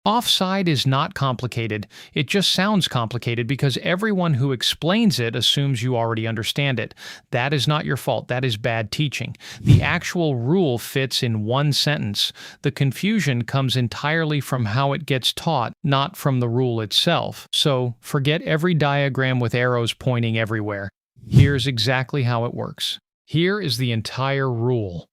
Offside is not complicated. It just sounds complicated because everyone who explains it assumes you already understand it. That is not your fault. That is bad teaching. The actual rule fits in one sentence. The confusion comes entirely from how it gets taught, not from the rule itself. So, forget every diagram with arrows pointing everywhere. Here's exactly how it works. Here is the entire rule.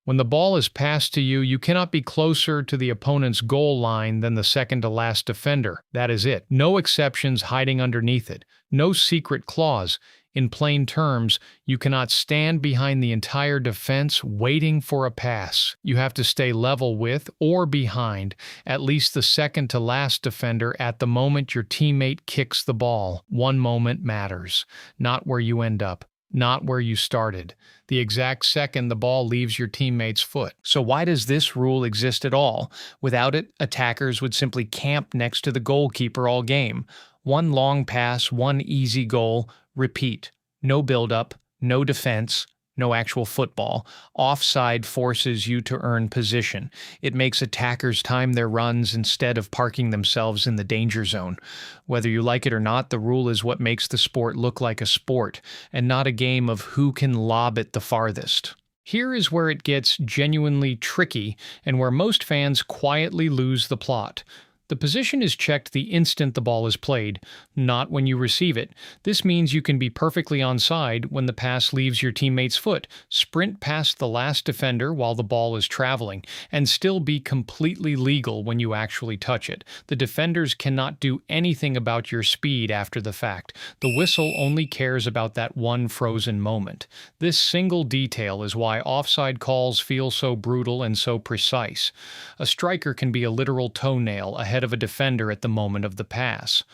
When the ball is passed to you, you cannot be closer to the opponent's goal line than the second-to-last defender. That is it. No exceptions hiding underneath it. No secret clause. In plain terms, you cannot stand behind the entire defense waiting for a pass. You have to stay level with or behind at least the second-to-last defender at the moment your teammate kicks the ball. One moment matters, not where you end up. Not where you started. The exact second the ball leaves your teammate's foot. So why does this rule exist at all? Without it, attackers would simply camp next to the goalkeeper all game. One long pass, one easy goal, repeat. No build-up, no defense, no actual football. Offside forces you to earn position. It makes attackers time their runs instead of parking themselves in the danger zone. Whether you like it or not, the rule is what makes the sport look like a sport, and not a game of who can lob it the farthest. Here is where it gets genuinely tricky, and where most fans quietly lose the plot. The position is checked the instant the ball is played, not when you receive it. This means you can be perfectly onside when the pass leaves your teammate's foot, sprint past the last defender while the ball is traveling, and still be completely legal when you actually touch it. The defenders cannot do anything about your speed after the fact. The whistle only cares about that one frozen moment. This single detail is why offside calls feel so brutal and so precise. A striker can be a literal toenail ahead of a defender at the moment of the pass.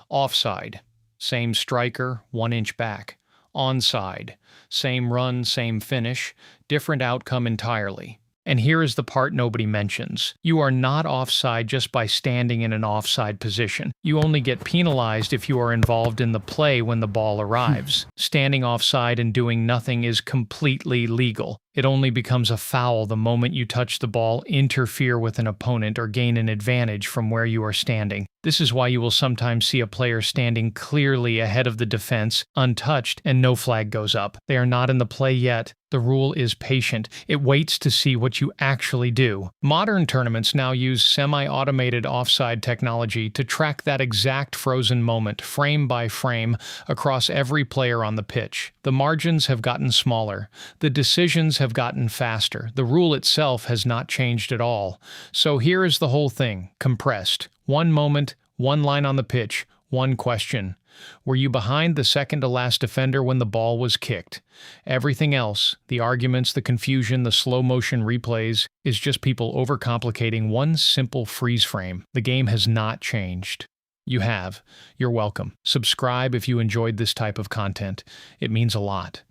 Offside, same striker, 1 inch back. Onside, same run, same finish, different outcome entirely. And here is the part nobody mentions. You are not offside just by standing in an offside position. You only get penalized if you are involved in the play when the ball arrives. Standing offside and doing nothing is completely legal. It only becomes a foul the moment you touch the ball, interfere with an opponent, or gain an advantage from where you are standing. This is why you will sometimes see a player standing clearly ahead of the defense, untouched, and no flag goes up. They are not in the play yet. The rule is patient. It waits to see what you actually do. Modern tournaments now use semi-automated offside technology to track that exact frozen moment, frame by frame, across every player on the pitch. The margins have gotten smaller. The decisions have gotten faster. The rule itself has not changed at all. So here is the whole thing, compressed. One moment, one line on the pitch, one question. Were you behind the second-to-last defender when the ball was kicked? Everything else, the arguments, the confusion, the slow-motion replays, is just people overcomplicating one simple freeze frame. The game has not changed. You have. You're welcome. Subscribe if you enjoyed this type of content. It means a lot.